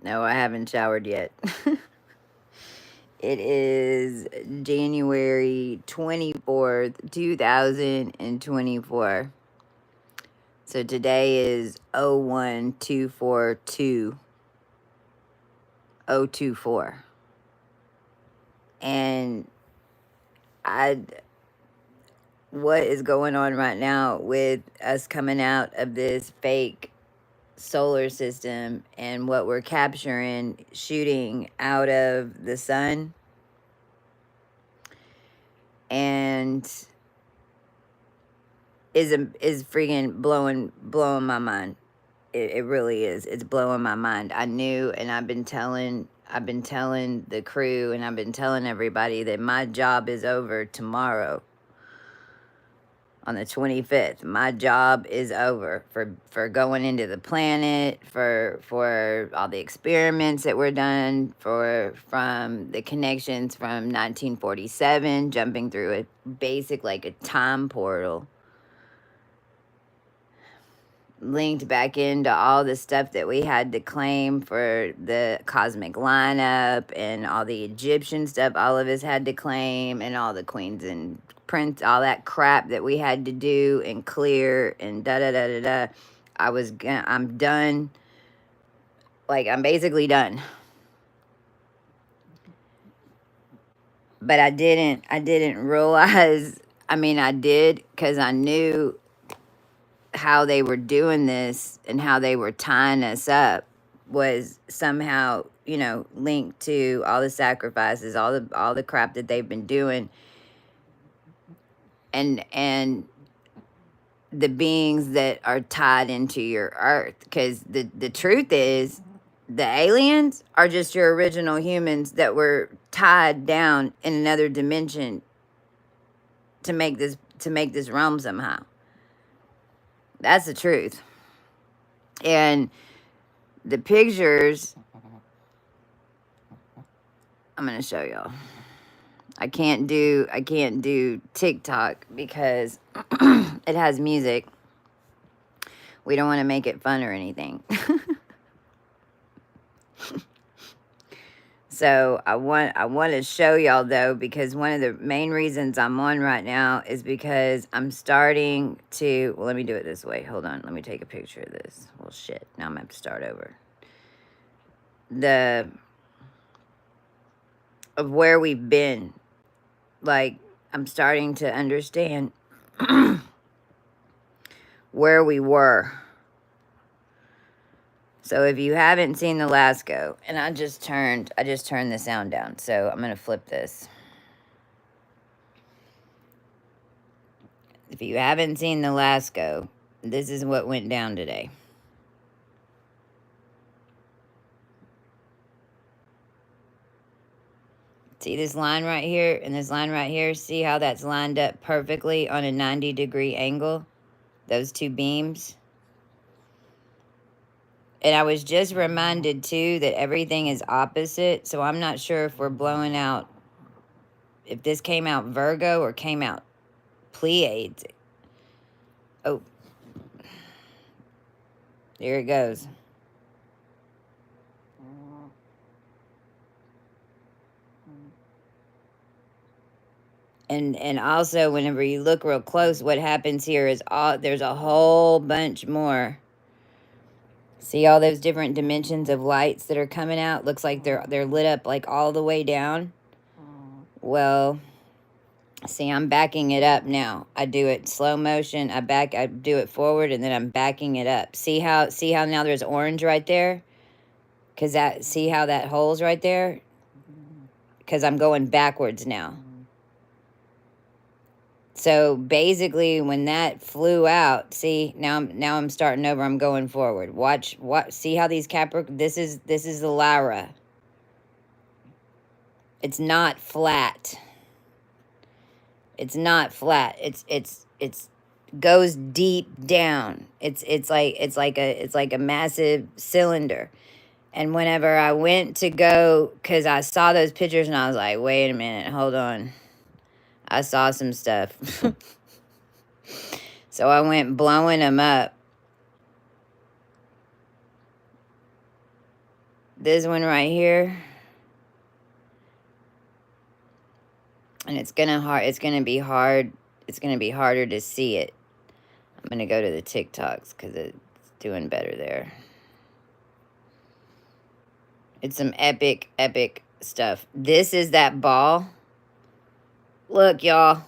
No, I haven't showered yet. It is January 24th, 2024. So today is 01242 And I what is going on right now with us coming out of this fake solar system and what we're capturing shooting out of the sun, and is freaking blowing my mind. It really is. It's blowing my mind. I knew, and I've been telling the crew, and I've been telling everybody that my job is over tomorrow on the 25th. My job is over for going into the planet, for all the experiments that were done, from the connections from 1947, jumping through a basic, like a time portal, linked back into all the stuff that we had to claim for the cosmic lineup and all the Egyptian stuff all of us had to claim, and all the queens and prince, all that crap that we had to do and clear and da da da da da. I'm done. Like, I'm basically done. But I didn't realize, I mean, I did, because I knew how they were doing this and how they were tying us up was somehow, linked to all the sacrifices, all the crap that they've been doing, and the beings that are tied into your earth. Because the truth is, the aliens are just your original humans that were tied down in another dimension to make this realm somehow. That's the truth. And the pictures I'm gonna show y'all. I can't do TikTok because it has music. We don't want to make it fun or anything. So I want to show y'all though, because one of the main reasons I'm on right now is because I'm starting to, well, let me do it this way. Hold on. Let me take a picture of this. Well, shit. Now I'm going to have to start over. Of where we've been. Like, I'm starting to understand where we were. So if you haven't seen the Lasco, and I just turned the sound down, so I'm gonna flip this. If you haven't seen the Lasco, this is what went down today. See this line right here and this line right here? See how that's lined up perfectly on a 90-degree angle? Those two beams. And I was just reminded too that everything is opposite, so I'm not sure if we're blowing out, if this came out Virgo or came out Pleiades. Oh, there it goes. And also, whenever you look real close, what happens here is there's a whole bunch more. See all those different dimensions of lights that are coming out? Looks like they're lit up like all the way down. Well, see, I'm backing it up now. I do it slow motion. I do it forward, and then I'm backing it up. See how now there's orange right there? See how that hole's right there? Because I'm going backwards now. So basically, when that flew out, see, now I'm starting over. I'm going forward. Watch, see how these this is the Lyra. It's not flat. It's not flat. It's goes deep down. It's like a massive cylinder. And whenever I went to go, because I saw those pictures and I was like, wait a minute, hold on. I saw some stuff. So I went blowing them up. This one right here. And it's gonna be hard. It's gonna be harder to see it. I'm gonna go to the TikToks because it's doing better there. It's some epic, epic stuff. This is that ball. Look, y'all.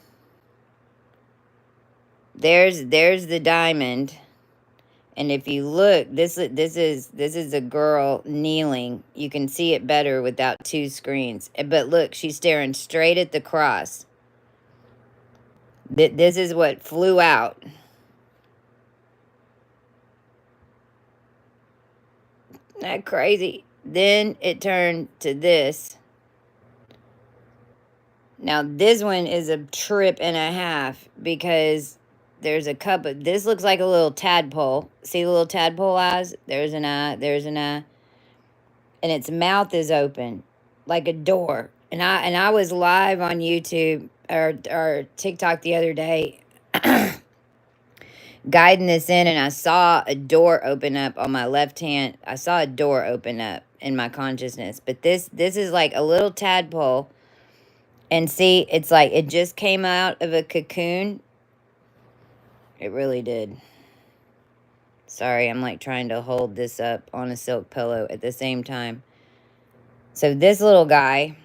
There's the diamond. And if you look, this is a girl kneeling. You can see it better without two screens. But look, she's staring straight at the cross. This is what flew out. Isn't that crazy? Then it turned to this. Now this one is a trip and a half because there's a cup of, this looks like a little tadpole. See the little tadpole eyes? There's an eye, there's an eye. And its mouth is open like a door. And I was live on YouTube or TikTok the other day guiding this in, and I saw a door open up on my left hand. I saw a door open up in my consciousness. But this is like a little tadpole. And see, it's like it just came out of a cocoon. It really did. Sorry, I'm like trying to hold this up on a silk pillow at the same time. So this little guy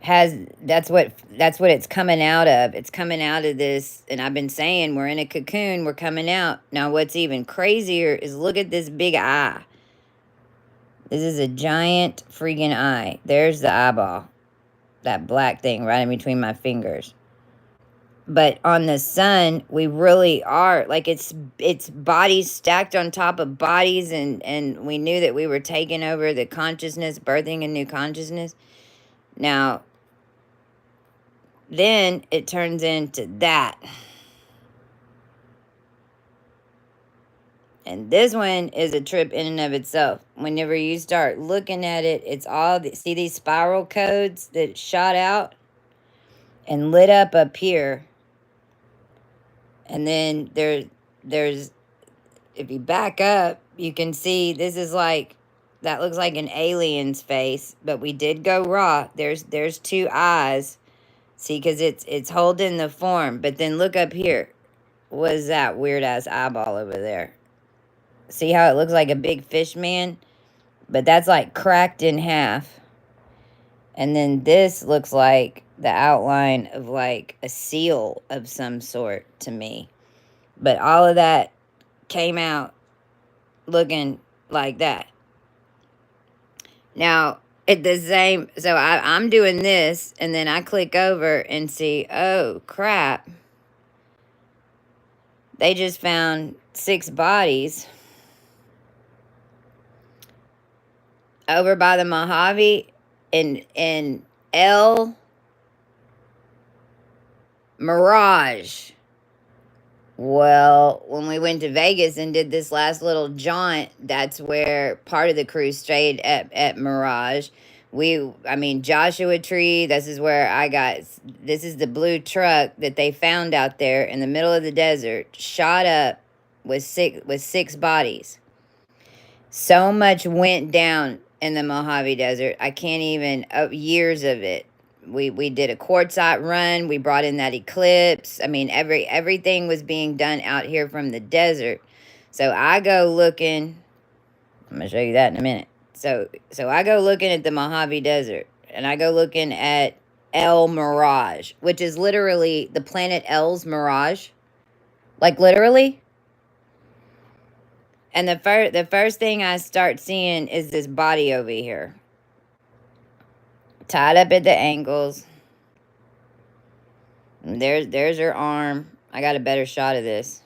has, that's what it's coming out of. It's coming out of this, and I've been saying we're in a cocoon, we're coming out. Now what's even crazier is look at this big eye. This is a giant freaking eye. There's the eyeball. That black thing right in between my fingers. But on the sun, we really are like it's bodies stacked on top of bodies, and we knew that we were taking over the consciousness, birthing a new consciousness. Now then it turns into that. And this one is a trip in and of itself. Whenever you start looking at it, it's all see these spiral codes that shot out and lit up here. And then there's, if you back up, you can see this is like, that looks like an alien's face, but we did go raw. There's two eyes. See, because it's holding the form. But then look up here. What is that weird ass eyeball over there? See how it looks like a big fish man? But that's like cracked in half. And then this looks like the outline of like a seal of some sort to me. But all of that came out looking like that. Now, at the same, so I'm doing this, and then I click over and see, oh, crap. They just found 6 bodies over by the Mojave in El Mirage. Well, when we went to Vegas and did this last little jaunt, that's where part of the crew stayed at Mirage. I mean, Joshua Tree, this is where I got, this is the blue truck that they found out there in the middle of the desert, shot up with six bodies. So much went down in the Mojave Desert. I can't even, years of it. We did a quartzite run. We brought in that eclipse. I mean, everything was being done out here from the desert. So I go looking. I'm gonna show you that in a minute. So I go looking at the Mojave Desert, and I go looking at El Mirage, which is literally the planet El's mirage, like literally. And the first thing I start seeing is this body over here, tied up at the ankles. There's her arm. I got a better shot of this.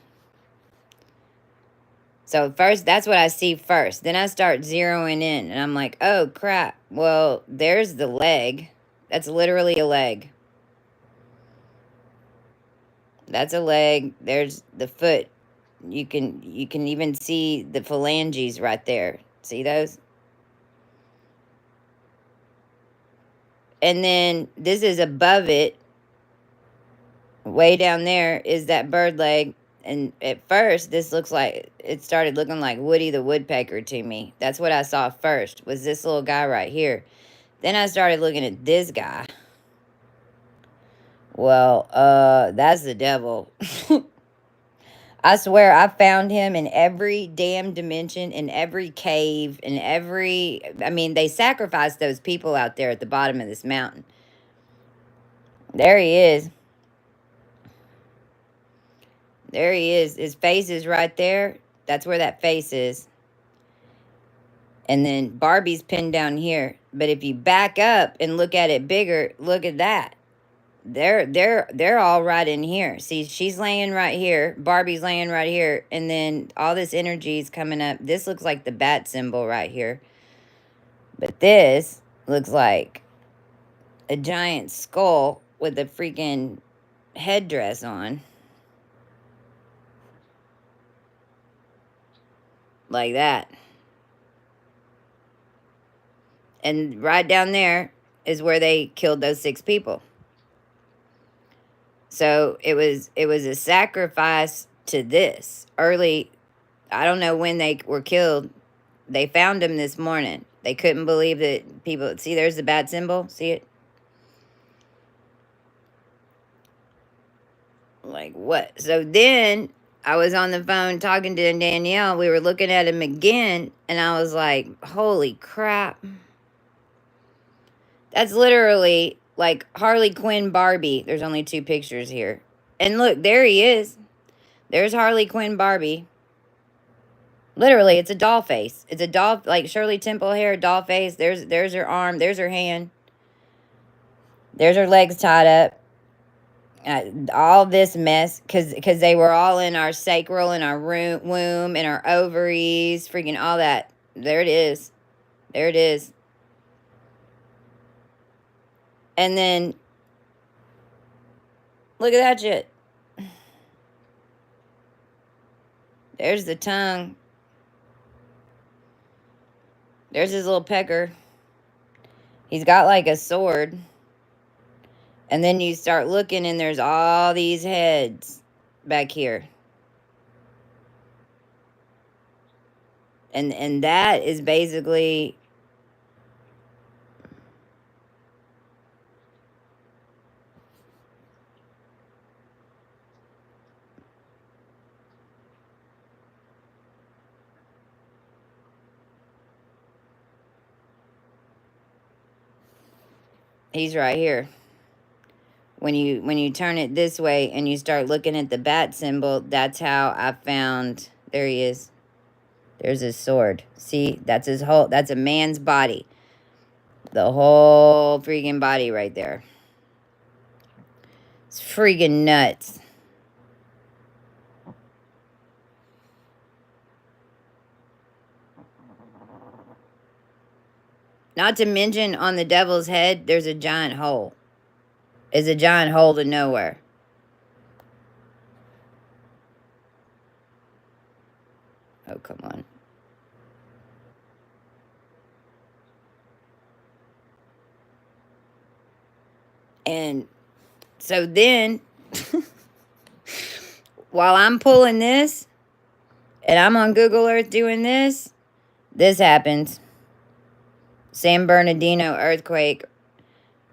So first, that's what I see first. Then I start zeroing in, and I'm like, oh, crap. Well, there's the leg. That's literally a leg. That's a leg. There's the foot. You can even see the phalanges right there. See those? And then this is above it. Way down there is that bird leg. And at first, this looks like, it started looking like Woody the Woodpecker to me. That's what I saw first, was this little guy right here. Then I started looking at this guy. Well, that's the devil. I swear I found him in every damn dimension, in every cave, in every... I mean, they sacrificed those people out there at the bottom of this mountain. There he is. There he is. His face is right there. That's where that face is. And then Barbie's pinned down here. But if you back up and look at it bigger, look at that. They're all right in here. See, she's laying right here. Barbie's laying right here. And then all this energy is coming up. This looks like the bat symbol right here. But this looks like a giant skull with a freaking headdress on. Like that. And right down there is where they killed those 6 people. So it was a sacrifice to this. Early, I don't know when they were killed. They found them this morning. They couldn't believe that people... See, there's the bat symbol. See it? Like, what? So then I was on the phone talking to Danielle. We were looking at him again. And I was like, holy crap. That's literally like Harley Quinn Barbie. There's only 2 pictures here. And look, there he is. There's Harley Quinn Barbie. Literally, it's a doll face. It's a doll, like Shirley Temple hair, doll face. There's her arm. There's her hand. There's her legs tied up. All this mess, because they were all in our sacral, in our womb, in our ovaries, freaking all that. There it is. There it is. And then, look at that shit. There's the tongue. There's his little pecker. He's got like a sword. And then you start looking and there's all these heads back here. And that is basically... He's right here. When you turn it this way and you start looking at the bat symbol, that's how I found... There he is. There's his sword. See, that's his whole... That's a man's body. The whole freaking body right there. It's freaking nuts. Not to mention, on the devil's head, there's a giant hole. It's a giant hole to nowhere. Oh, come on. And so then, while I'm pulling this, and I'm on Google Earth doing this, this happens. San Bernardino earthquake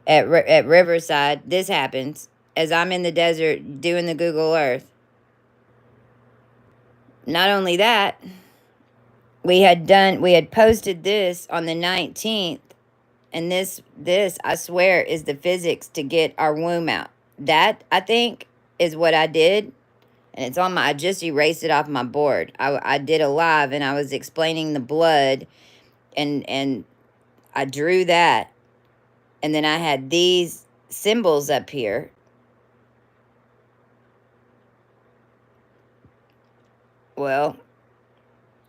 at Riverside. This happens as I'm in the desert doing the Google Earth. Not only that, we had posted this on the 19th, and this I swear is the physics to get our womb out. That, I think, is what I did. And it's on my... I just erased it off my board. I did a live and I was explaining the blood, and I drew that. And then I had these symbols up here. Well,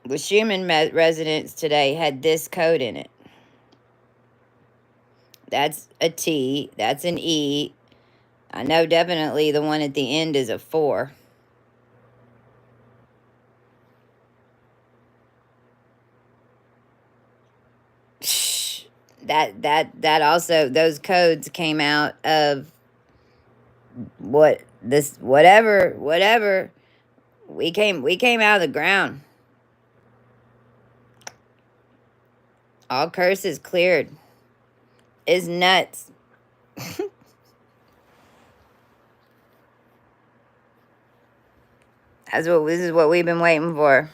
the Schumann resonance today had this code in it. That's a T. That's an E. I know definitely the one at the end is a 4. That also, those codes came out of whatever We came out of the ground. All curses cleared. It's nuts. This is what we've been waiting for.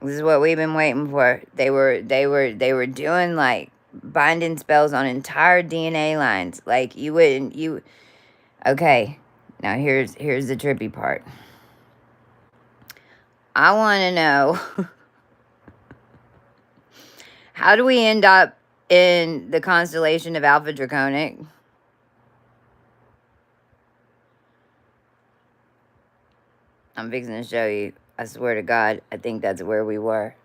This is what we've been waiting for. They were doing like binding spells on entire DNA lines. Like you wouldn't you okay. Now here's the trippy part. I wanna know how do we end up in the constellation of Alpha Draconic? I'm fixing to show you. I swear to God, I think that's where we were.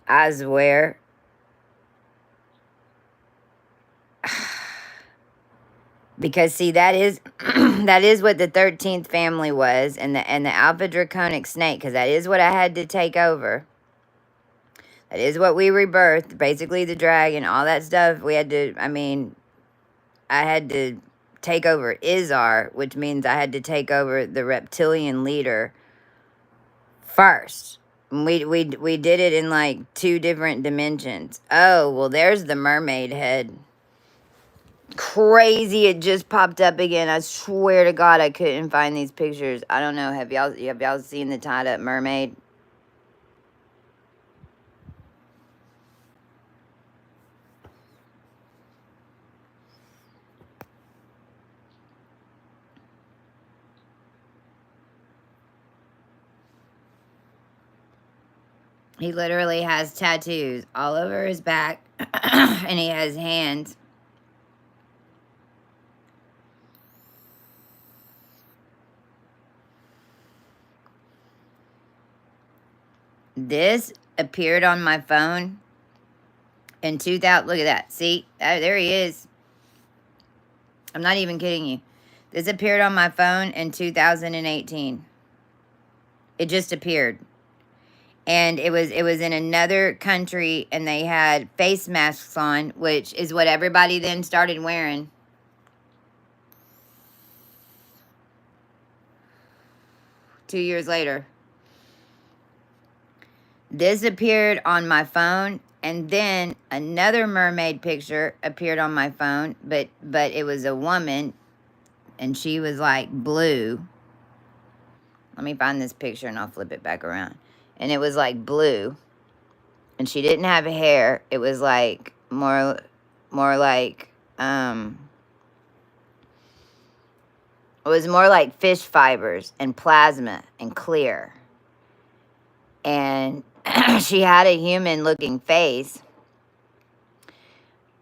I swear. Because see, that is that is what the 13th family was, and the Alpha Draconic snake, because that is what I had to take over. That is what we rebirthed, basically the dragon, all that stuff. We had to, I mean, I had to take over Izar, which means I had to take over the reptilian leader first. We did it in like 2 different dimensions. Oh, well, there's the mermaid head. Crazy, it just popped up again. I swear to God I couldn't find these pictures. I don't know. Have y'all seen the tied up mermaid? He literally has tattoos all over his back and he has hands. This appeared on my phone in 2000. Look at that. See? There he is. I'm not even kidding you. This appeared on my phone in 2018. It just appeared. And it was in another country, and they had face masks on, which is what everybody then started wearing. Two years later. This appeared on my phone, and then another mermaid picture appeared on my phone, but it was a woman, and she was like blue. Let me find this picture and I'll flip it back around. And it was like blue, and she didn't have hair. It was like more like it was more like fish fibers and plasma and clear. And she had a human looking face,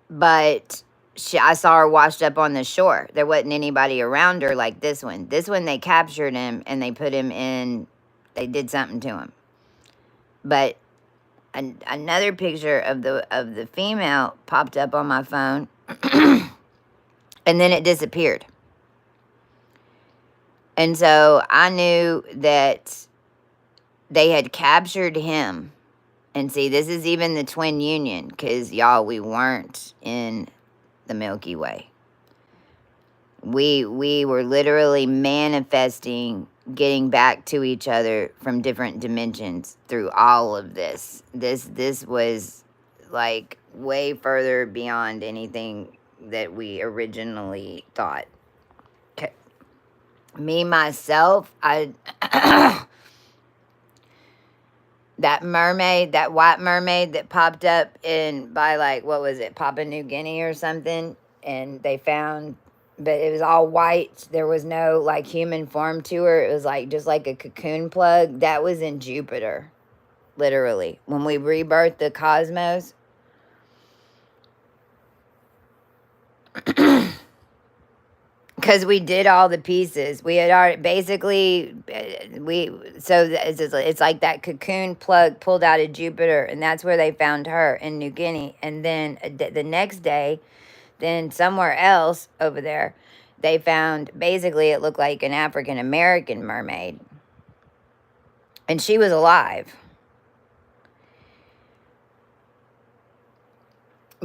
but I saw her washed up on the shore. There wasn't anybody around her like this one. This one, they captured him and they put him in, they did something to him. But another picture of the female popped up on my phone and then it disappeared. And so I knew that they had captured him. And see, this is even the twin union, because y'all, we weren't in the Milky Way. We were literally manifesting getting back to each other from different dimensions through all of this. This was like way further beyond anything that we originally thought. Me, myself, that mermaid, that white mermaid that popped up by like, what was it, Papua New Guinea or something, and they found, but it was all white. There was no like human form to her. It was like just like a cocoon plug. That was in Jupiter, literally. When we rebirthed the cosmos. Because we did all the pieces. We had already basically, it's like that cocoon plug pulled out of Jupiter, and that's where they found her in New Guinea. And then the next day, then somewhere else over there, they found, basically it looked like an African American mermaid. And she was alive.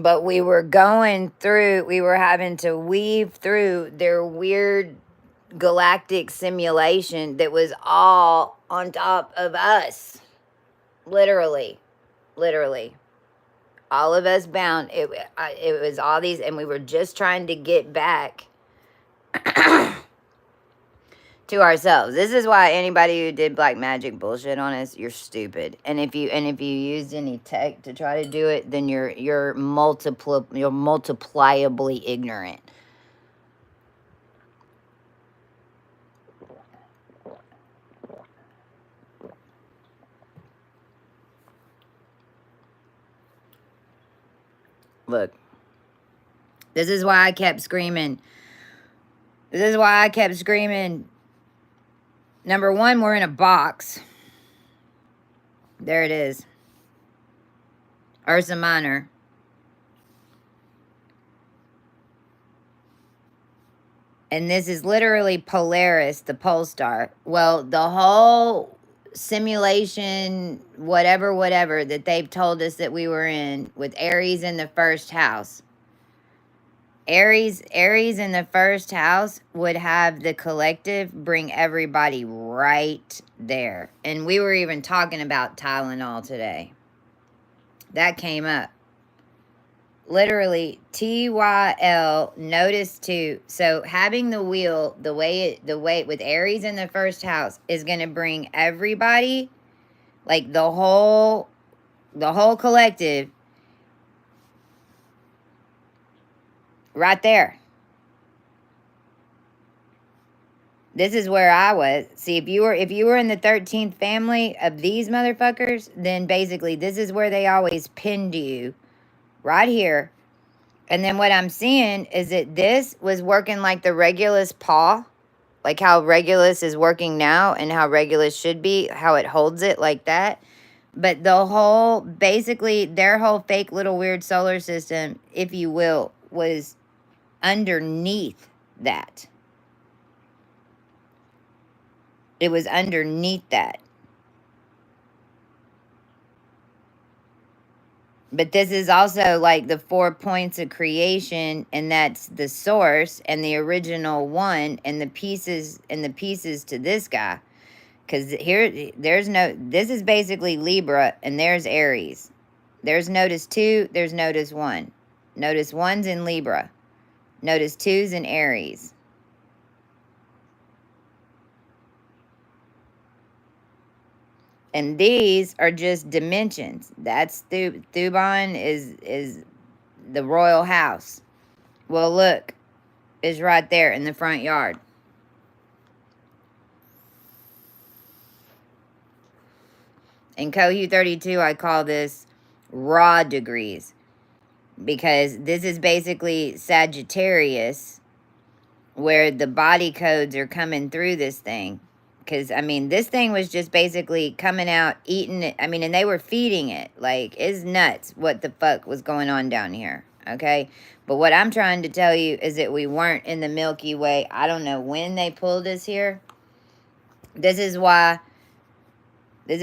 But we were going through, we were having to weave through their weird galactic simulation that was all on top of us. Literally. Literally. All of us bound. It was all these, and we were just trying to get back to ourselves. This is why anybody who did black magic bullshit on us, you're stupid. And if you used any tech to try to do it, then you're multipliably ignorant. Look, this is why I kept screaming. This is why I kept screaming. Number one, we're in a box. There it is. Ursa Minor. And this is literally Polaris, the pole star. Well, the whole simulation, whatever, that they've told us that we were in with Aries in the first house. Aries in the first house would have the collective bring everybody right there. And we were even talking about Tylenol today. That came up. Literally TYL notice 2. So having the wheel the way with Aries in the first house is going to bring everybody, like the whole collective right there. This is where I was. See, if you were in the 13th family of these motherfuckers, then basically this is where they always pinned you. Right here. And then what I'm seeing is that this was working like the Regulus paw. Like how Regulus is working now and how Regulus should be. How it holds it like that. But the whole, basically, their whole fake little weird solar system, if you will, was underneath that. It was underneath that. But this is also like the 4 points of creation, and that's the source and the original one and the pieces to this guy. Because here, there's no, this is basically Libra and there's Aries. There's notice 2, there's notice 1. Notice 1's in Libra. Notice 2's in Aries. And these are just dimensions. That's Thuban is the royal house. Well, look, is right there in the front yard. In Kohu 32, I call this raw degrees, because this is basically Sagittarius, where the body codes are coming through this thing. Because, I mean, this thing was just basically coming out, eating it. I mean, and they were feeding it. Like, it's nuts what the fuck was going on down here. Okay? But what I'm trying to tell you is that we weren't in the Milky Way. I don't know when they pulled us here. This is why the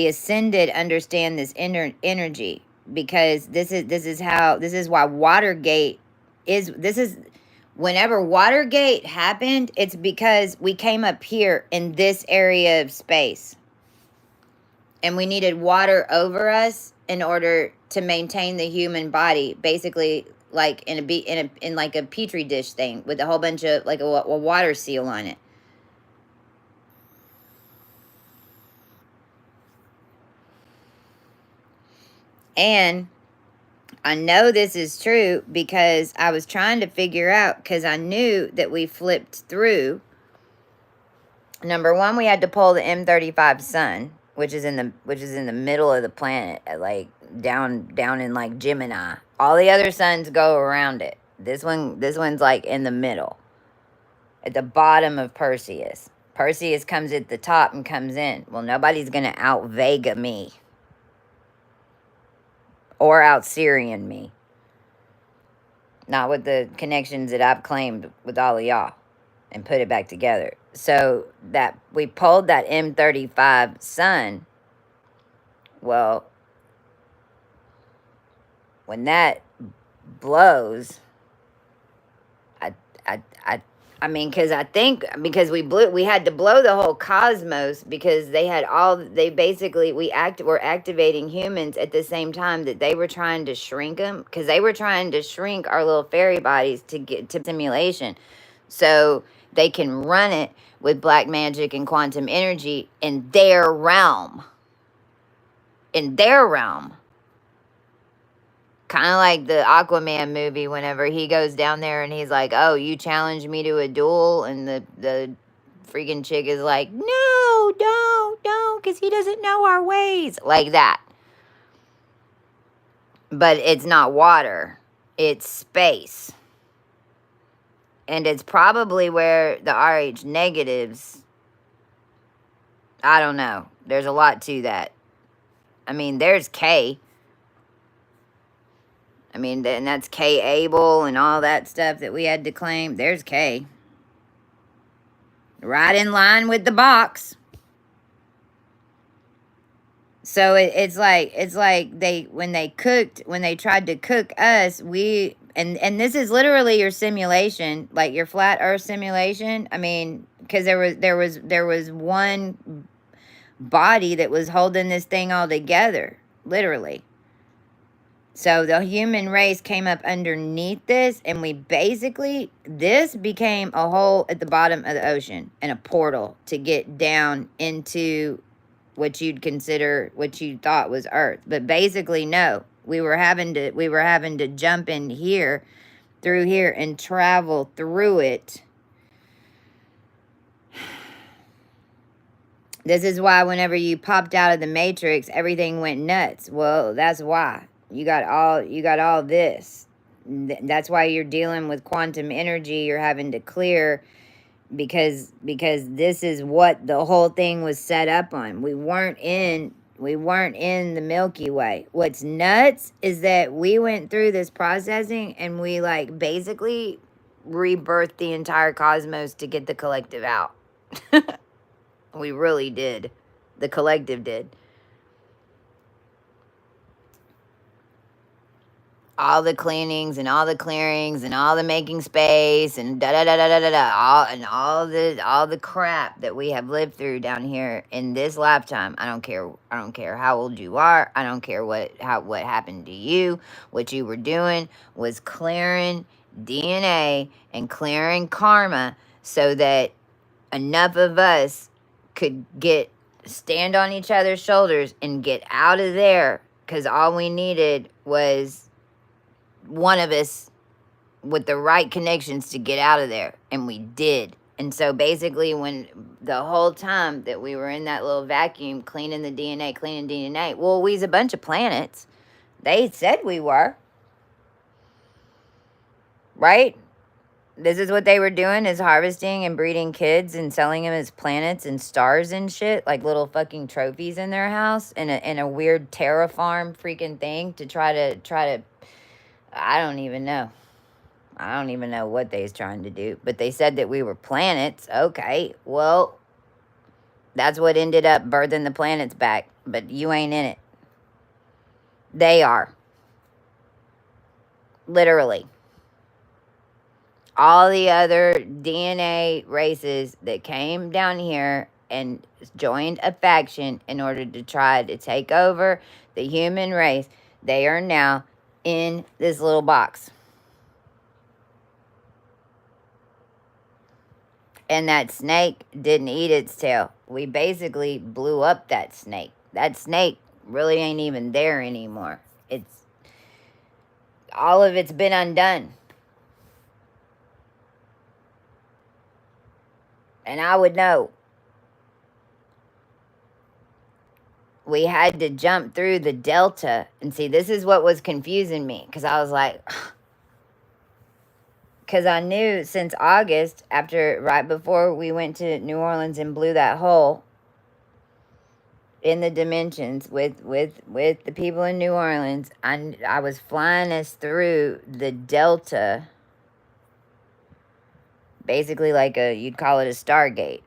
ascended understand this inner energy. Because this is why Watergate is, whenever Watergate happened, it's because we came up here in this area of space. And we needed water over us in order to maintain the human body, basically like in like a petri dish thing with a whole bunch of like a water seal on it. And I know this is true because I was trying to figure out, because I knew that we flipped through. Number one, we had to pull the M35 sun, which is in the middle of the planet, like down in like Gemini. All the other suns go around it. This one's like in the middle, at the bottom of Perseus. Perseus comes at the top and comes in. Well, nobody's gonna out Vega me or out Syrian me. Not with the connections that I've claimed with all of y'all and put it back together. So that we pulled that M35 sun. Well, when that blows, I, I, I, I mean, because we had to blow the whole cosmos because they basically, we're activating humans at the same time that they were trying to shrink them, because they were trying to shrink our little fairy bodies to get to simulation. So they can run it with black magic and quantum energy in their realm. In their realm. Kind of like the Aquaman movie, whenever he goes down there and he's like, "Oh, you challenged me to a duel," and the freaking chick is like, "No, don't, because he doesn't know our ways," like that. But it's not water; it's space, and it's probably where the RH negatives. I don't know. There's a lot to that. I mean, there's K. I mean, and that's K Abel and all that stuff that we had to claim. There's K. Right in line with the box. So it's like when they tried to cook us, and this is literally your simulation, like your flat earth simulation. I mean, because there was one body that was holding this thing all together, literally. So the human race came up underneath this, and this became a hole at the bottom of the ocean and a portal to get down into what you thought was Earth. But basically, no, we were having to jump in here, through here, and travel through it. This is why whenever you popped out of the Matrix, everything went nuts. Well, that's why. You got all this. That's why you're dealing with quantum energy. You're having to clear because this is what the whole thing was set up on. We weren't in the Milky Way. What's nuts is that we went through this processing and we like basically rebirthed the entire cosmos to get the collective out. We really did. The collective did. All the cleanings and all the clearings and all the making space and da da da da da da da, all the crap that we have lived through down here in this lifetime. I don't care how old you are. I don't care what happened to you. What you were doing was clearing DNA and clearing karma so that enough of us could stand on each other's shoulders and get out of there, because all we needed was one of us with the right connections to get out of there, and we did. And so basically, when the whole time that we were in that little vacuum cleaning DNA, well, we's a bunch of planets. They said we were, right? This is what they were doing, is harvesting and breeding kids and selling them as planets and stars and shit, like little fucking trophies in their house, in a weird terraform freaking thing to try to I don't even know. I don't even know what they was trying to do. But they said that we were planets. Okay, well, that's what ended up birthing the planets back. But you ain't in it. They are. Literally. All the other DNA races that came down here and joined a faction in order to try to take over the human race, they are now in this little box. And that snake didn't eat its tail. We basically blew up that snake. That snake really ain't even there anymore. All of it's been undone. And I would know. We had to jump through the delta. And see, this is what was confusing me. Because I was like... Because I knew since August, right before we went to New Orleans and blew that hole in the dimensions with the people in New Orleans, I was flying us through the delta, basically like you'd call it a Stargate.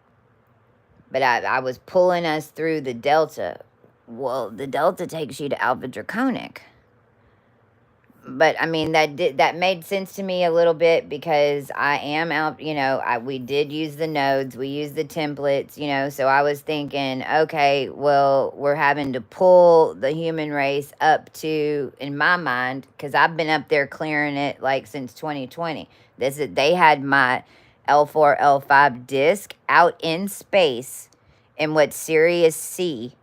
But I was pulling us through the delta. Well, the delta takes you to Alpha Draconic. but I mean that made sense to me a little bit because I am out, we did use the nodes, we used the templates, so I was thinking, okay, well, we're having to pull the human race up to, in my mind, because I've been up there clearing it like since 2020. They had my L4 L5 disc out in space in what Sirius C,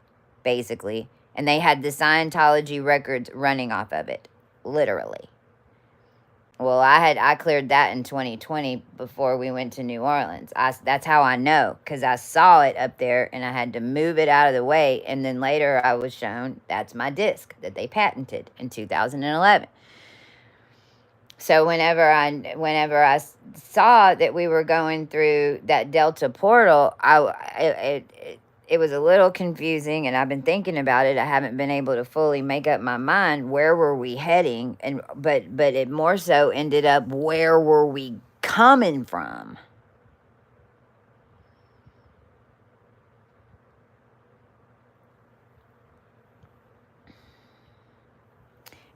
basically, and they had the Scientology records running off of it, literally. Well, I cleared that in 2020 before we went to New Orleans. That's how I know, because I saw it up there and I had to move it out of the way. And then later I was shown that's my disc that they patented in 2011. So whenever I saw that we were going through that Delta portal, it was a little confusing, and I've been thinking about it. I haven't been able to fully make up my mind where were we heading, but it more so ended up where were we coming from.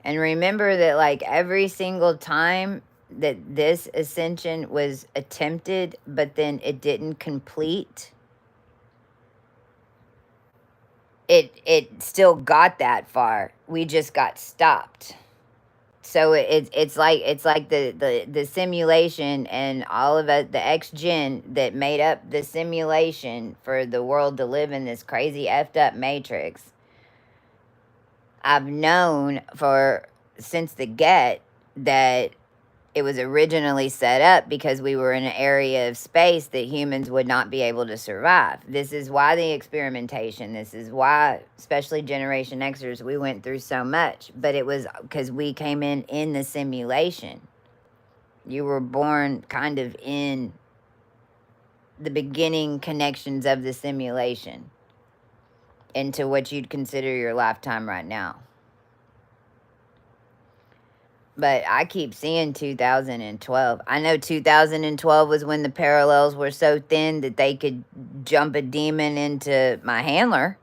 And remember that, like, every single time that this ascension was attempted, but then it didn't complete, it still got that far. We just got stopped. So it's like the simulation and all of it, the X gen that made up the simulation for the world to live in this crazy effed up matrix. I've known for since the get that it was originally set up because we were in an area of space that humans would not be able to survive. This is why the experimentation, this is why, especially Generation Xers, we went through so much. But it was because we came in the simulation. You were born kind of in the beginning connections of the simulation into what you'd consider your lifetime right now. But I keep seeing 2012. I know 2012 was when the parallels were so thin that they could jump a demon into my handler.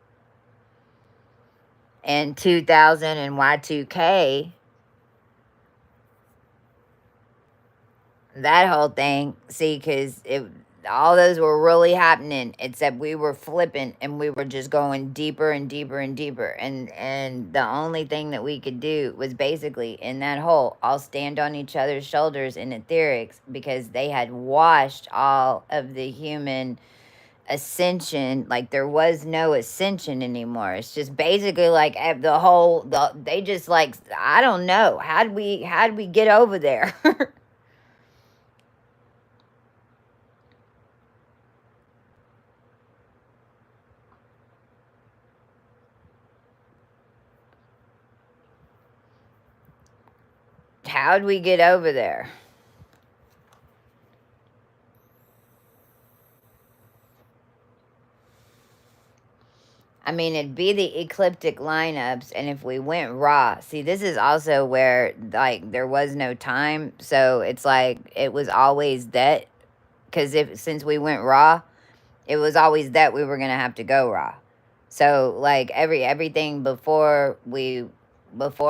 And 2000 and Y2K, that whole thing, see, because all those were really happening, except we were flipping and we were just going deeper and deeper and deeper. And the only thing that we could do was basically in that hole, all stand on each other's shoulders in etherics, because they had washed all of the human ascension. Like, there was no ascension anymore. It's just basically like they just, like, I don't know. How'd we get over there? How'd we get over there? I mean, it'd be the ecliptic lineups, and if we went raw, see, this is also where, like, there was no time, so it's like it was always that, because since we went raw, it was always that we were gonna have to go raw. So, like, everything before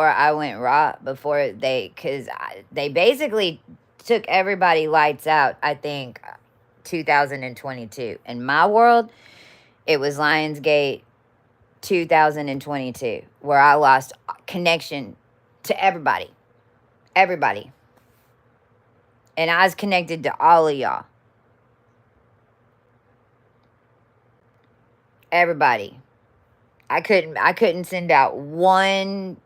I went raw, before they basically took everybody lights out. I think 2022 in my world, it was Lionsgate 2022, where I lost connection to everybody. And I was connected to all of y'all. Everybody. I couldn't send out one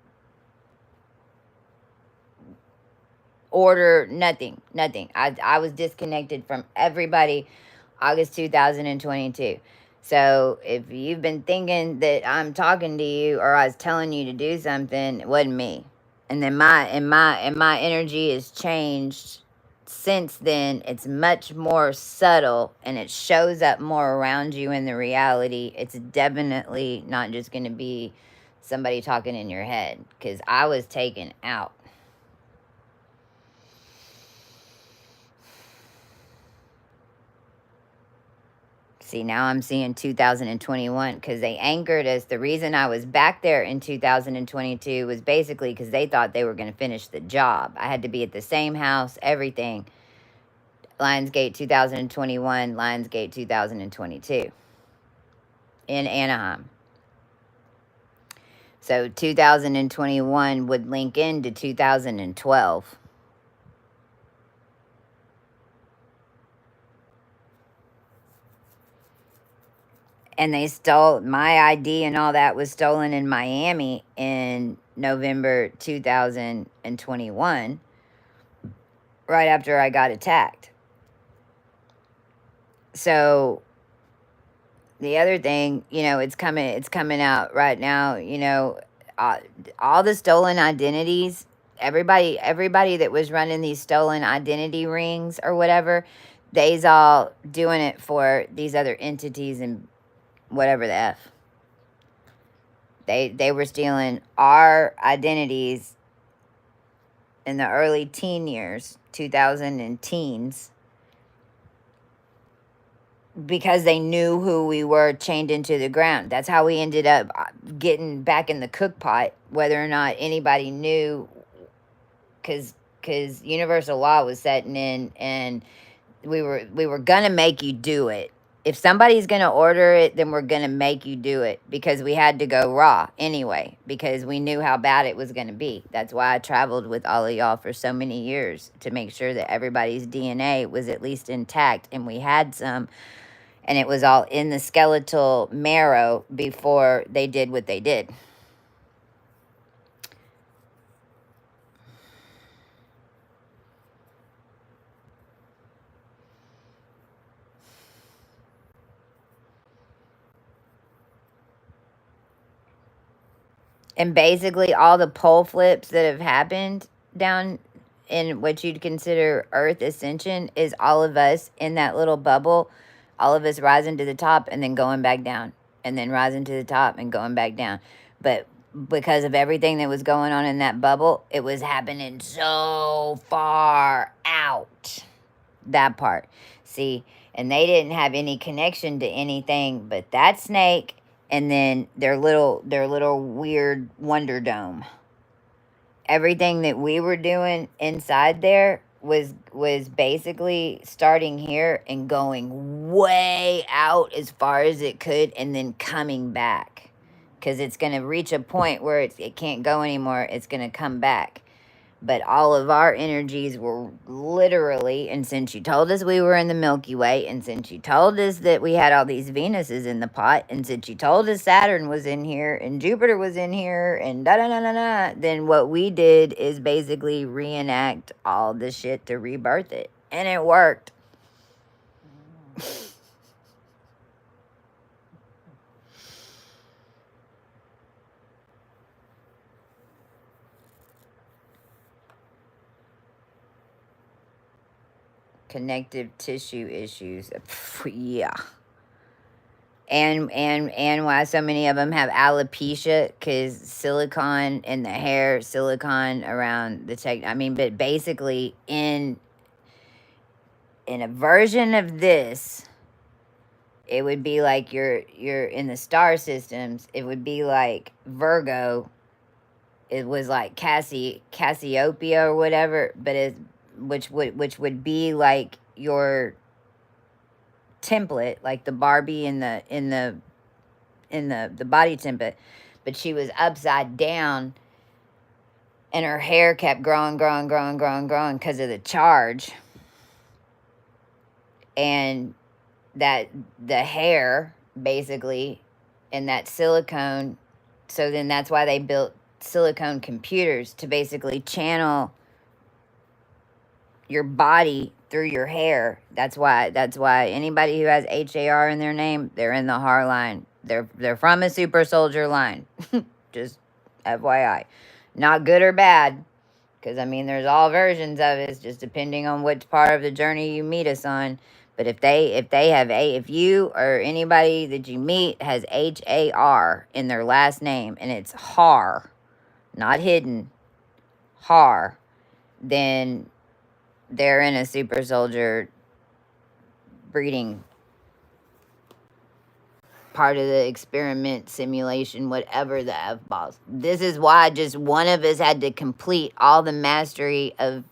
order, nothing. I was disconnected from everybody August 2022. So if you've been thinking that I'm talking to you or I was telling you to do something, it wasn't me. And then my energy has changed since then. It's much more subtle and it shows up more around you in the reality. It's definitely not just going to be somebody talking in your head, because I was taken out. See, now I'm seeing 2021 because they anchored us. The reason I was back there in 2022 was basically because they thought they were going to finish the job. I had to be at the same house, everything. Lionsgate 2021, Lionsgate 2022 in Anaheim. So 2021 would link into 2012. And they stole my ID and all that was stolen in Miami in November 2021, right after I got attacked. So the other thing, it's coming out right now, all the stolen identities, everybody that was running these stolen identity rings or whatever, they's all doing it for these other entities and whatever the F. They were stealing our identities in the early teen years, 2000 and teens, because they knew who we were chained into the ground. That's how we ended up getting back in the cook pot, whether or not anybody knew, because universal law was setting in, and we were gonna make you do it. If somebody's gonna order it, then we're gonna make you do it, because we had to go raw anyway, because we knew how bad it was gonna be. That's why I traveled with all of y'all for so many years, to make sure that everybody's DNA was at least intact, and we had some, and it was all in the skeletal marrow before they did what they did. And basically, all the pole flips that have happened down in what you'd consider Earth ascension is all of us in that little bubble, all of us rising to the top and then going back down, and then rising to the top and going back down. But because of everything that was going on in that bubble, it was happening so far out. That part. See, and they didn't have any connection to anything but that snake and then their little weird wonder dome. Everything that we were doing inside there was basically starting here and going way out as far as it could, and then coming back, because it's going to reach a point where it can't go anymore. It's going to come back. But all of our energies were literally, and since you told us we were in the Milky Way, and since you told us that we had all these Venuses in the pot, and since you told us Saturn was in here, and Jupiter was in here, and da-da-da-da-da, then what we did is basically reenact all the shit to rebirth it. And it worked. Connective tissue issues. Yeah. And why so many of them have alopecia, because silicone in the hair, silicone around the tech. I mean, but basically in a version of this, it would be like you're in the star systems. It would be like Virgo. It was like Cassiopeia or whatever, but which would be like your template, like the Barbie in the body template, but she was upside down, and her hair kept growing because of the charge, and that the hair basically, and that silicone. So then that's why they built silicone computers, to basically channel your body through your hair. That's why anybody who has HAR in their name, they're in the HAR line. They're from a super soldier line. Just FYI. Not good or bad, because I mean there's all versions of it. It's just depending on which part of the journey you meet us on. But if you or anybody that you meet has HAR in their last name, and it's HAR, not hidden, HAR, then they're in a super soldier breeding part of the experiment, simulation, whatever the F-balls. This is why just one of us had to complete all the mastery of,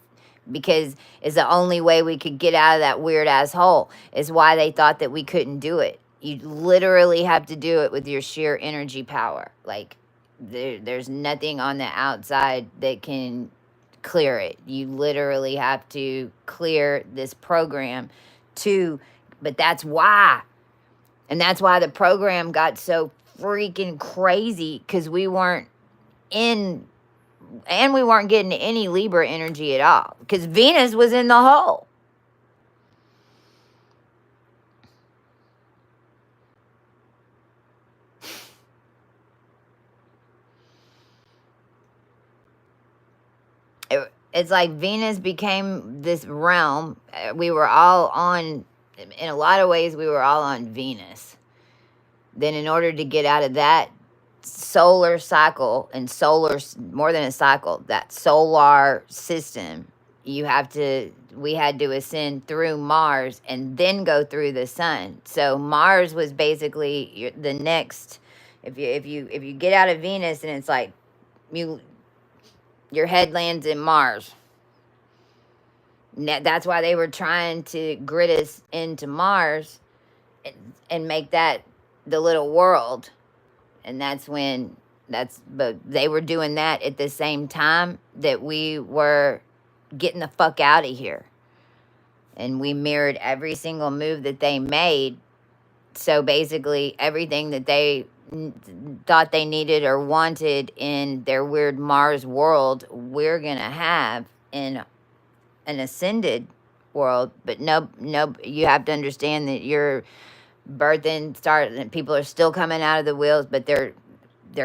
because it's the only way we could get out of that weird ass hole. Is why they thought that we couldn't do it. You literally have to do it with your sheer energy power. Like, there's nothing on the outside that can clear it. You literally have to clear this program to, but that's why. And that's why the program got so freaking crazy, because we weren't in, and we weren't getting any Libra energy at all, because Venus was in the hole. It's like Venus became this realm. We were all on, in a lot of ways, we were all on Venus. Then in order to get out of that solar cycle, and solar, more than a cycle, that solar system, we had to ascend through Mars and then go through the sun. So Mars was basically the next, if you get out of Venus, and it's like your head lands in Mars. That's why they were trying to grid us into Mars and make that the little world. And but they were doing that at the same time that we were getting the fuck out of here. And we mirrored every single move that they made. So basically, everything that they thought they needed or wanted in their weird Mars world, we're going to have in an ascended world. But no, you have to understand that you're birthing, people are still coming out of the wheels, but they're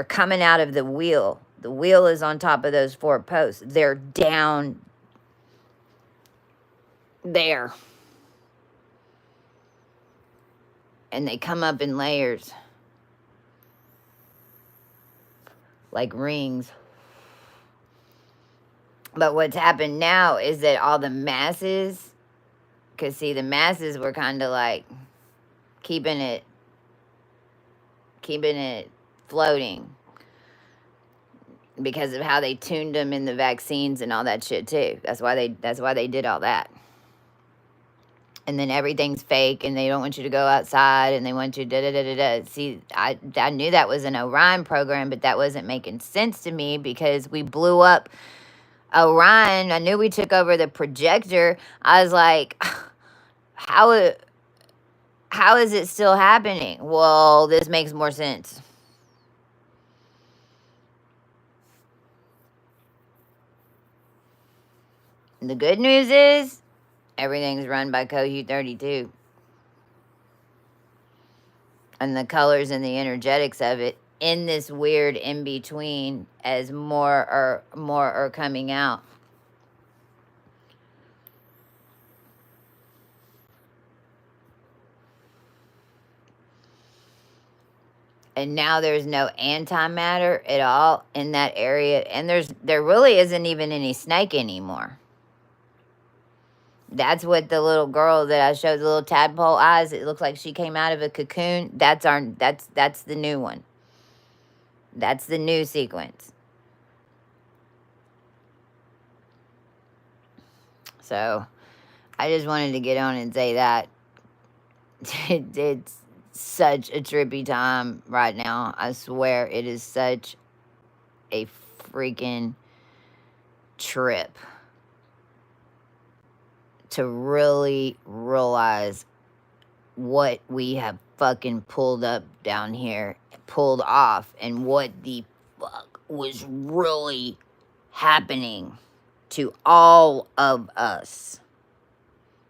coming out of the wheel. The wheel is on top of those 4 posts. They're down there. And they come up in layers. Like rings. But what's happened now is that all the masses, because see, the masses were kind of like keeping it floating because of how they tuned them in the vaccines and all that shit too. That's why they did all that. And then everything's fake, and they don't want you to go outside, and they want you da-da-da-da-da. See, I knew that was an Orion program, but that wasn't making sense to me because we blew up Orion. I knew we took over the projector. I was like, how is it still happening? Well, this makes more sense. The good news is, everything's run by Cohu 32. And the colors and the energetics of it in this weird in between, as more are coming out. And now there's no antimatter at all in that area, and there really isn't even any snake anymore. That's what the little girl that I showed, the little tadpole eyes, it looks like she came out of a cocoon. That's the new one. That's the new sequence. So I just wanted to get on and say that it's such a trippy time right now. I swear it is such a freaking trip to really realize what we have fucking pulled up down here, pulled off, and what the fuck was really happening to all of us.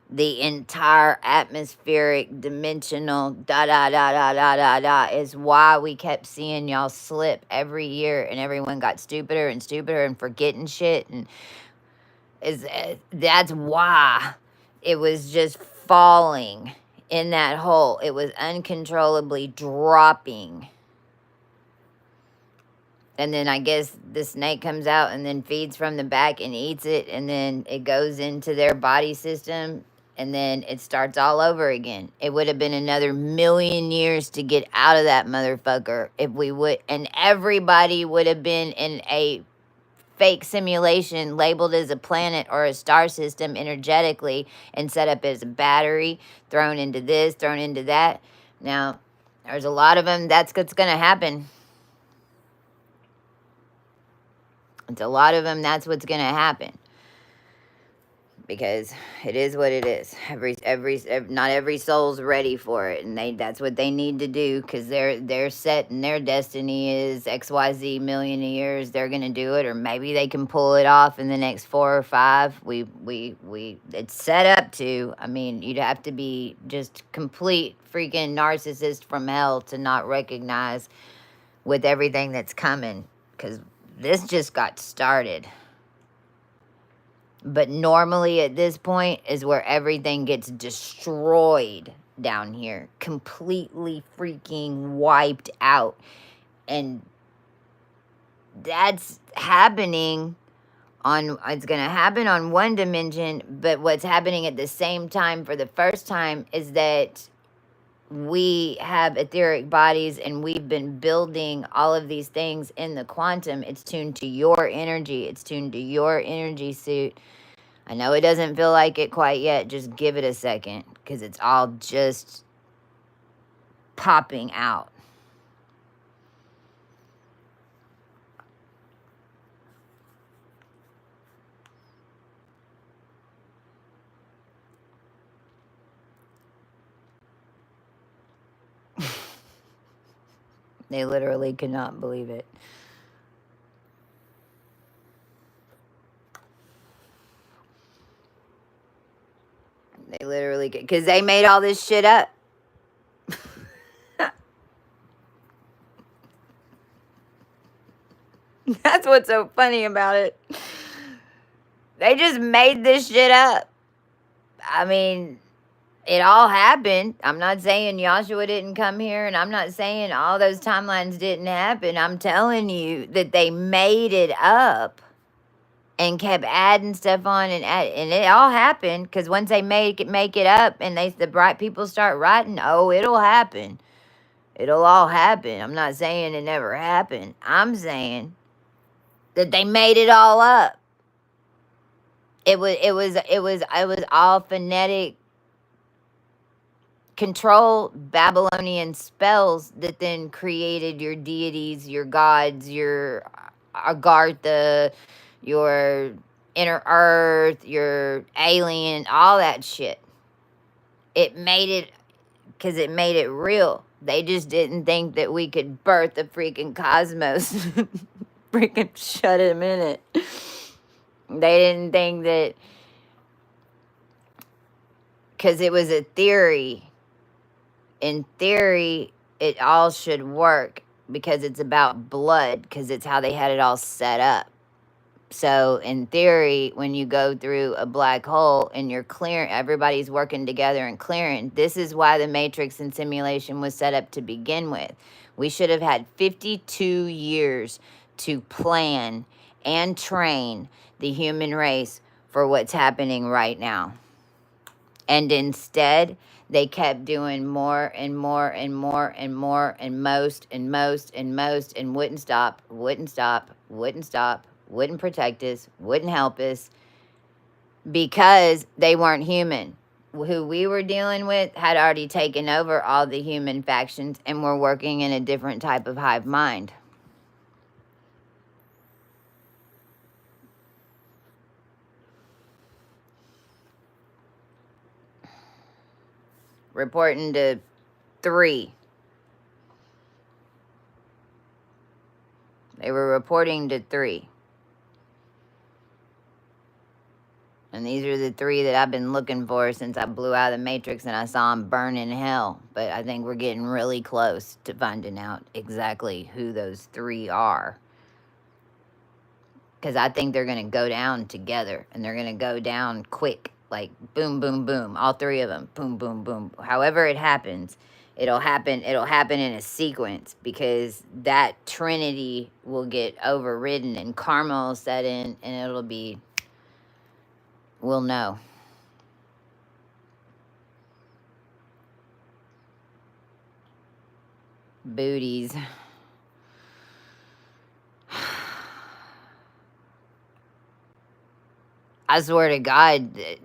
The entire atmospheric, dimensional, is why we kept seeing y'all slip every year, and everyone got stupider and stupider and forgetting shit, and that's why it was just falling in that hole. It was uncontrollably dropping. And then I guess the snake comes out and then feeds from the back and eats it, and then it goes into their body system, and then it starts all over again. It would have been another million years to get out of that motherfucker if we would, and everybody would have been in a fake simulation labeled as a planet or a star system energetically and set up as a battery, thrown into this, thrown into that. Now, there's a lot of them. That's what's going to happen. It's a lot of them. That's what's going to happen. Because it is what it is. Not every soul's ready for it, and that's what they need to do, because they're set and their destiny is XYZ million years. They're gonna do it, or maybe they can pull it off in the next 4 or 5. It's set up to. I mean, you'd have to be just complete freaking narcissist from hell to not recognize with everything that's coming, because this just got started. But normally at this point is where everything gets destroyed down here. Completely freaking wiped out. And that's happening on, it's going to happen on one dimension, but what's happening at the same time for the first time is that we have etheric bodies and we've been building all of these things in the quantum. It's tuned to your energy. It's tuned to your energy suit. I know it doesn't feel like it quite yet. Just give it a second, because it's all just popping out. They literally cannot believe it. They literally, because they made all this shit up. That's what's so funny about it. They just made this shit up. I mean, it all happened. I'm not saying Joshua didn't come here, and I'm not saying all those timelines didn't happen. I'm telling you that they made it up and kept adding stuff on, and it all happened, because once they make it up and the bright people start writing, oh, it'll happen. It'll all happen. I'm not saying it never happened. I'm saying that they made it all up. It was all phonetic control, Babylonian spells that then created your deities, your gods, your Agartha, your inner earth, your alien, all that shit. It made it, because it made it real. They just didn't think that we could birth the freaking cosmos. Freaking shut him in it. They didn't think that, because it was a theory. In theory, it all should work, because it's about blood, because it's how they had it all set up. So in theory, when you go through a black hole and you're clearing, everybody's working together and clearing. This is why the matrix and simulation was set up to begin with. We should have had 52 years to plan and train the human race for what's happening right now. And instead, they kept doing more and more and more and more and most and most and most, and wouldn't stop, wouldn't stop, wouldn't stop, wouldn't protect us, wouldn't help us, because they weren't human. Who we were dealing with had already taken over all the human factions and were working in a different type of hive mind. Reporting to 3. They were reporting to 3. And these are the 3 that I've been looking for since I blew out of the Matrix and I saw them burn in hell. But I think we're getting really close to finding out exactly who those 3 are. Because I think they're going to go down together, and they're going to go down quick. Like, boom, boom, boom. All 3 of them. Boom, boom, boom. However it happens, it'll happen in a sequence, because that trinity will get overridden and karma will set in, and it'll be, we'll know. booties. I swear to God, the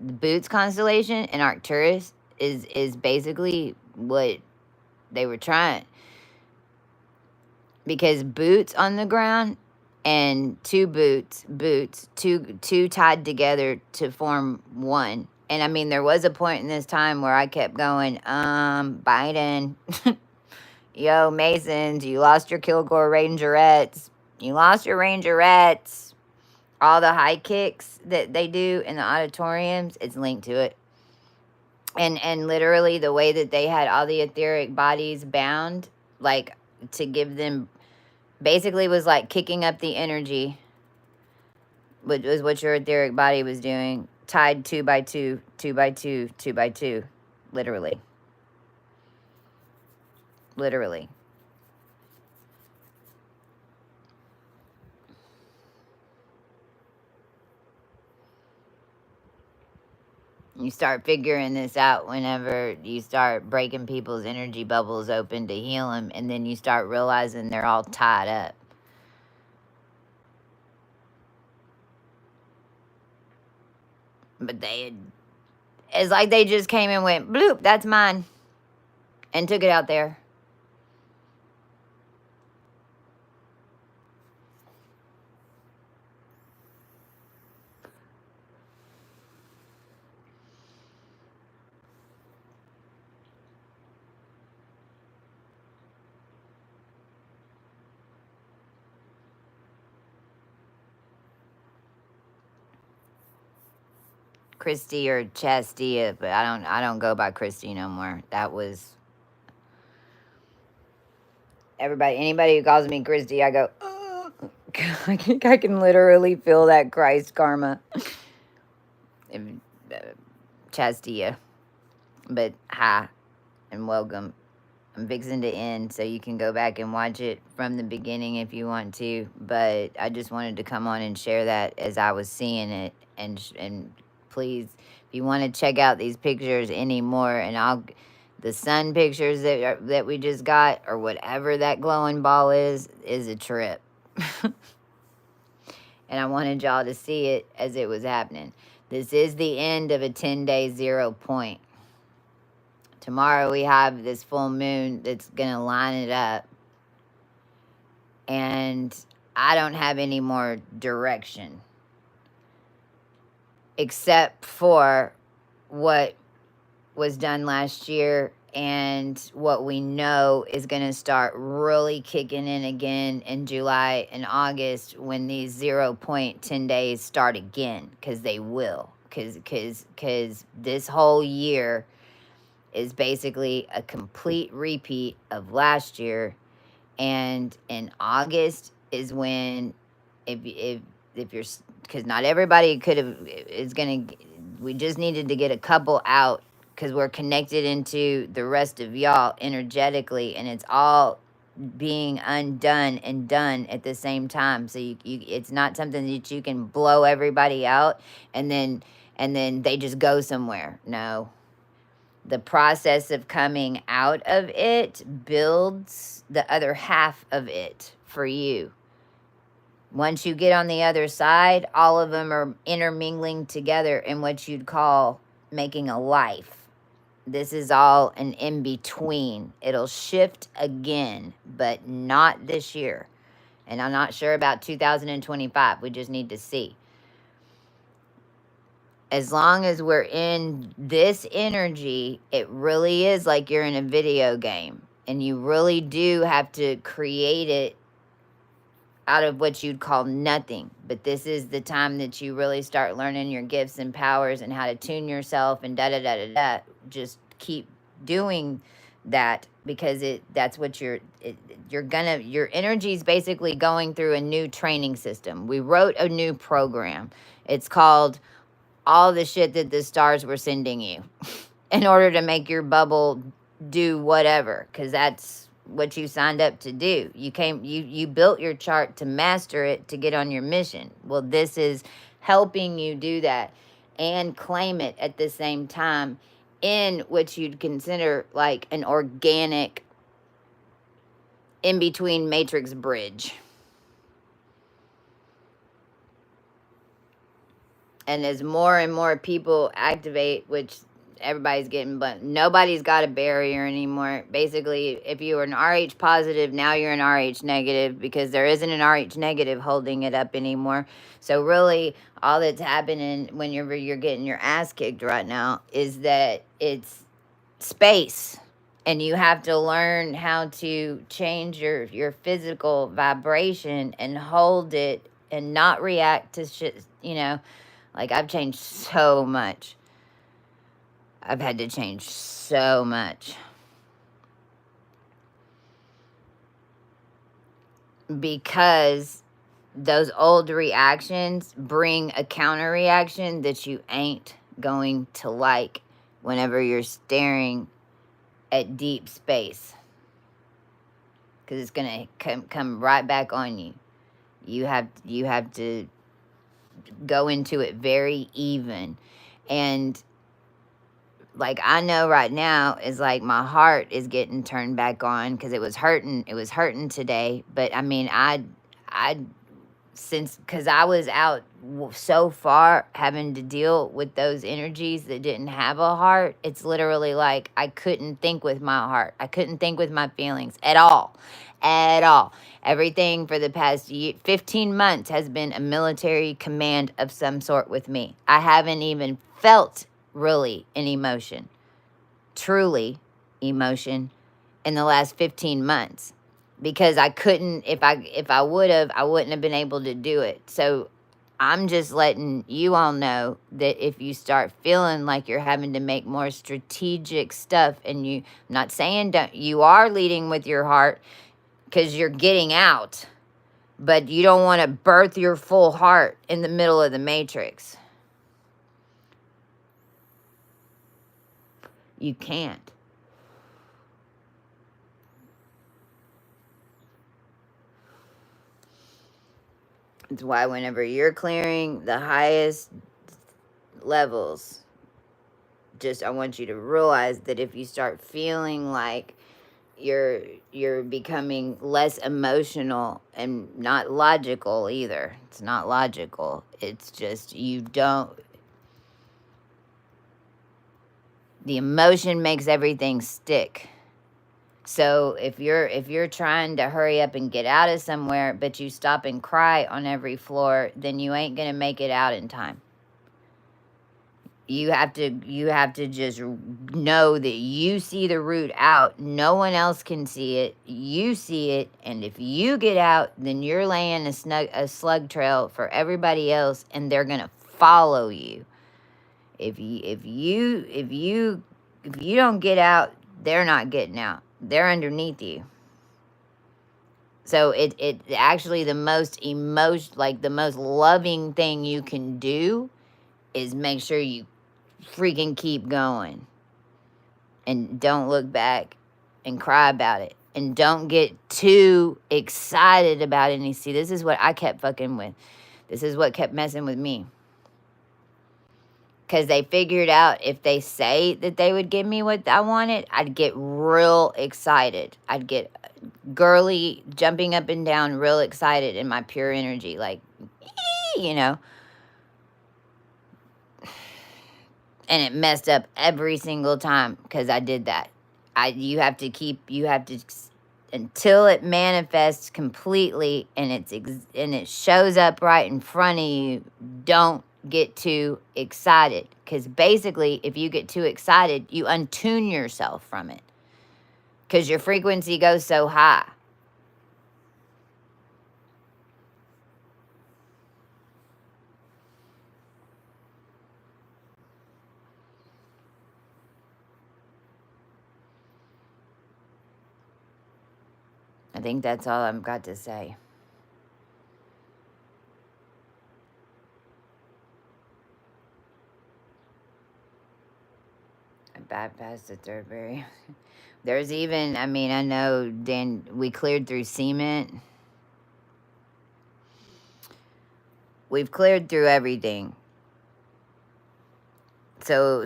Boots constellation in Arcturus is basically what they were trying, because boots on the ground and two two tied together to form one. And I mean, there was a point in this time where I kept going, Biden, yo, Masons, you lost your Kilgore Rangerettes. You lost your Rangerettes. All the high kicks that they do in the auditoriums, it's linked to it. And literally the way that they had all the etheric bodies bound, like to give them, basically was like kicking up the energy, which was what your etheric body was doing, tied 2 by 2, 2 by 2, 2 by 2, literally. Literally. You start figuring this out whenever you start breaking people's energy bubbles open to heal them, and then you start realizing they're all tied up. But it's like they just came and went, bloop, that's mine, and took it out there. Christy or Chastia, but I don't go by Christy no more. That was anybody who calls me Christy, I go, oh. I can literally feel that Christ karma. Chastia. But hi and welcome. I'm fixing to end, so you can go back and watch it from the beginning if you want to. But I just wanted to come on and share that as I was seeing it, and please, if you want to check out these pictures anymore, and the sun pictures that we just got, or whatever that glowing ball is a trip. And I wanted y'all to see it as it was happening. This is the end of a 10-day 0 point. Tomorrow we have this full moon that's going to line it up. And I don't have any more direction, except for what was done last year and what we know is going to start really kicking in again in July and August, when these 0 point 10 days start again, because they will. Because this whole year is basically a complete repeat of last year. And in August is when, if you're, because not everybody we just needed to get a couple out, because we're connected into the rest of y'all energetically, and it's all being undone and done at the same time. So it's not something that you can blow everybody out and then they just go somewhere. No. The process of coming out of it builds the other half of it for you. Once you get on the other side, all of them are intermingling together in what you'd call making a life. This is all an in-between. It'll shift again, but not this year. And I'm not sure about 2025. We just need to see. As long as we're in this energy, it really is like you're in a video game. And you really do have to create it out of what you'd call nothing. But this is the time that you really start learning your gifts and powers and how to tune yourself and da-da-da-da-da. Just keep doing that, because that's what your energy is basically going through a new training system. We wrote a new program. It's called all the shit that the stars were sending you in order to make your bubble do whatever, because that's what you signed up to do. You built your chart to master it, to get on your mission. Well, this is helping you do that and claim it at the same time in what you'd consider like an organic in between Matrix Bridge. And as more and more people activate, which everybody's getting, but nobody's got a barrier anymore. Basically, if you were an RH positive, now you're an RH negative, because there isn't an RH negative holding it up anymore. So really, all that's happening whenever you're getting your ass kicked right now is that it's space, and you have to learn how to change your physical vibration and hold it and not react to shit, you know. Like, I've changed so much. I've had to change so much. Because those old reactions bring a counter reaction that you ain't going to like whenever you're staring at deep space. Because it's going to come right back on you. You have to go into it very even. And like, I know right now is like my heart is getting turned back on because it was hurting today. But I mean, I since, because I was out so far having to deal with those energies that didn't have a heart, it's literally like I couldn't think with my heart. I couldn't think with my feelings at all. At all. Everything for the past 15 months has been a military command of some sort with me. I haven't even felt really an emotion, truly emotion, in the last 15 months. Because I couldn't, if I would have, I wouldn't have been able to do it. So I'm just letting you all know that if you start feeling like you're having to make more strategic stuff, and I'm not saying don't, you are leading with your heart because you're getting out, but you don't want to birth your full heart in the middle of the matrix. You can't. It's why whenever you're clearing the highest levels, just I want you to realize that if you start feeling like you're becoming less emotional and not logical either. It's not logical. It's just you don't, the emotion makes everything stick. So if you're trying to hurry up and get out of somewhere, but you stop and cry on every floor, then you ain't going to make it out in time. You have to just know that you see the route out. No one else can see it. You see it, and if you get out, then you're laying a slug trail for everybody else, and they're gonna follow you. If you don't get out, they're not getting out. They're underneath you. So it actually, the most the most loving thing you can do is make sure you freaking keep going and don't look back and cry about it, and don't get too excited about it. And see, this is what I kept fucking with. This is what kept messing with me, because they figured out if they say that they would give me what I wanted, I'd get real excited. I'd get girly, jumping up and down, real excited in my pure energy, like, you know. And it messed up every single time because I did that. You have to, until it manifests completely and it shows up right in front of you. Don't get too excited, because basically, if you get too excited, you untune yourself from it, because your frequency goes so high. I think that's all I've got to say. I bypassed the third berry. There's even, I mean, I know, Dan, we cleared through cement. We've cleared through everything. So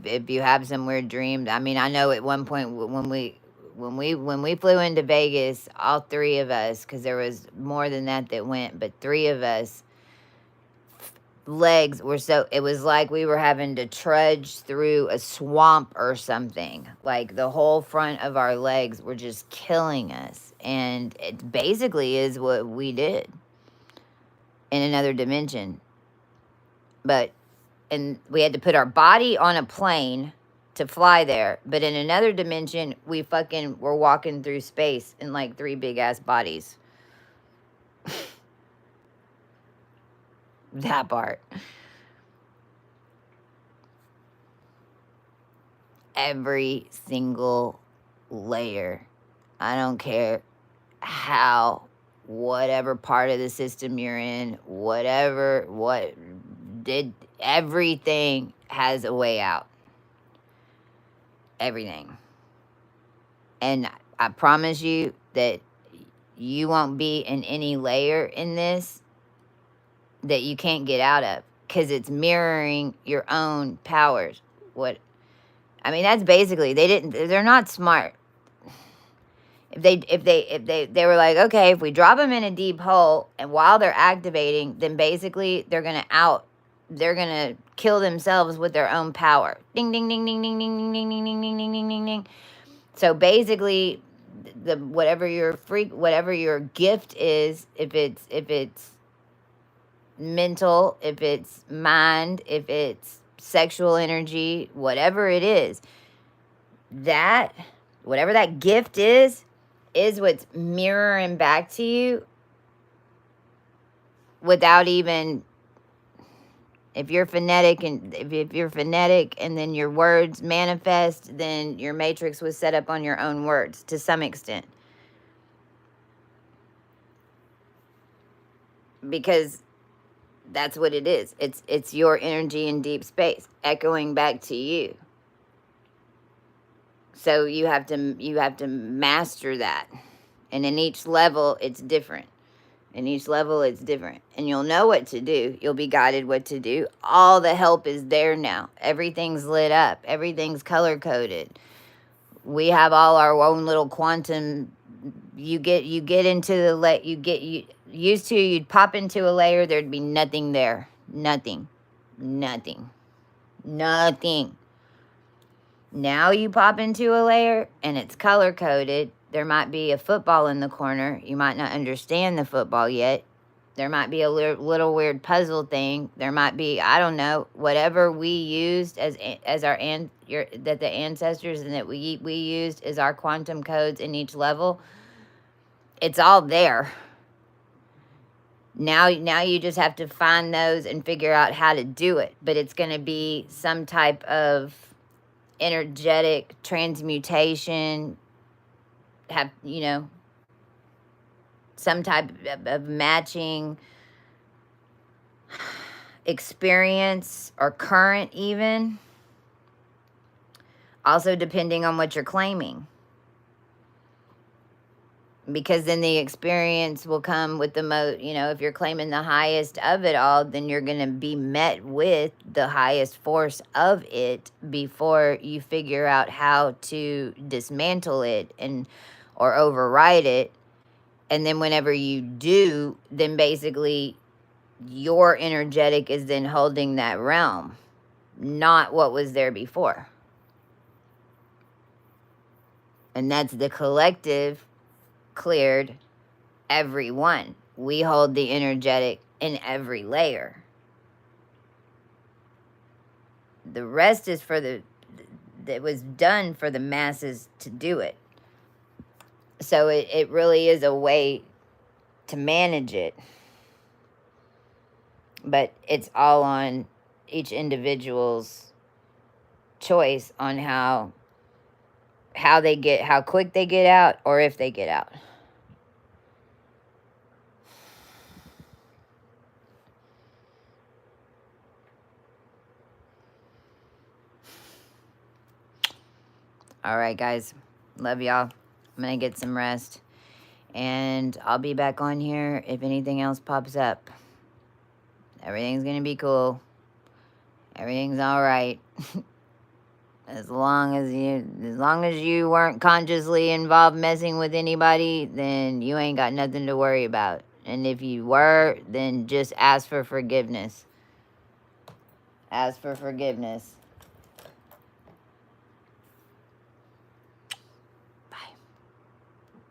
if you have some weird dreams, I mean, I know at one point when when we flew into Vegas, all three of us, because there was more than that went, but three of us legs were so, it was like we were having to trudge through a swamp or something. Like the whole front of our legs were just killing us, and it basically is what we did in another dimension. But and we had to put our body on a plane to fly there, but in another dimension we fucking were walking through space in like three big ass bodies. That part. Every single layer. I don't care how, whatever part of the system you're in, whatever, what did, everything has a way out. Everything. And I promise you that you won't be in any layer in this that you can't get out of, because it's mirroring your own powers. What I mean, that's basically, they're not smart. If they were like, okay, if we drop them in a deep hole and while they're activating, then basically they're gonna kill themselves with their own power. Ding ding ding ding ding ding ding ding ding ding ding ding ding ding ding. So basically, the whatever your gift is, if it's mental, if it's mind, if it's sexual energy, whatever it is, that whatever that gift is what's mirroring back to you without even, if you're phonetic, and if you're phonetic and then your words manifest, then your matrix was set up on your own words to some extent. Because that's what it is. It's your energy in deep space echoing back to you. So you have to master that. And in each level it's different. In each level it's different. And you'll know what to do. You'll be guided what to do. All the help is there now. Everything's lit up. Everything's color coded. We have all our own little quantum. You get into the used to, you'd pop into a layer, there'd be nothing there. Nothing. Now you pop into a layer and it's color coded. There might be a football in the corner. You might not understand the football yet. There might be a little weird puzzle thing. There might be, I don't know, whatever we used as that the ancestors and that we used as our quantum codes in each level. It's all there. Now you just have to find those and figure out how to do it. But it's going to be some type of energetic transmutation, some type of matching experience or current even. Also depending on what you're claiming. Because then the experience will come with the if you're claiming the highest of it all, then you're going to be met with the highest force of it before you figure out how to dismantle it or override it. And then whenever you do, then basically your energetic is then holding that realm, not what was there before. And that's the collective cleared everyone. We hold the energetic in every layer. The rest is that was done for the masses to do it. So it really is a way to manage it. But it's all on each individual's choice on how quick they get out, or if they get out. All right, guys. Love y'all. I'm going to get some rest. And I'll be back on here if anything else pops up. Everything's going to be cool. Everything's all right. As long as you weren't consciously involved messing with anybody, then you ain't got nothing to worry about. And if you were, then just ask for forgiveness. Ask for forgiveness.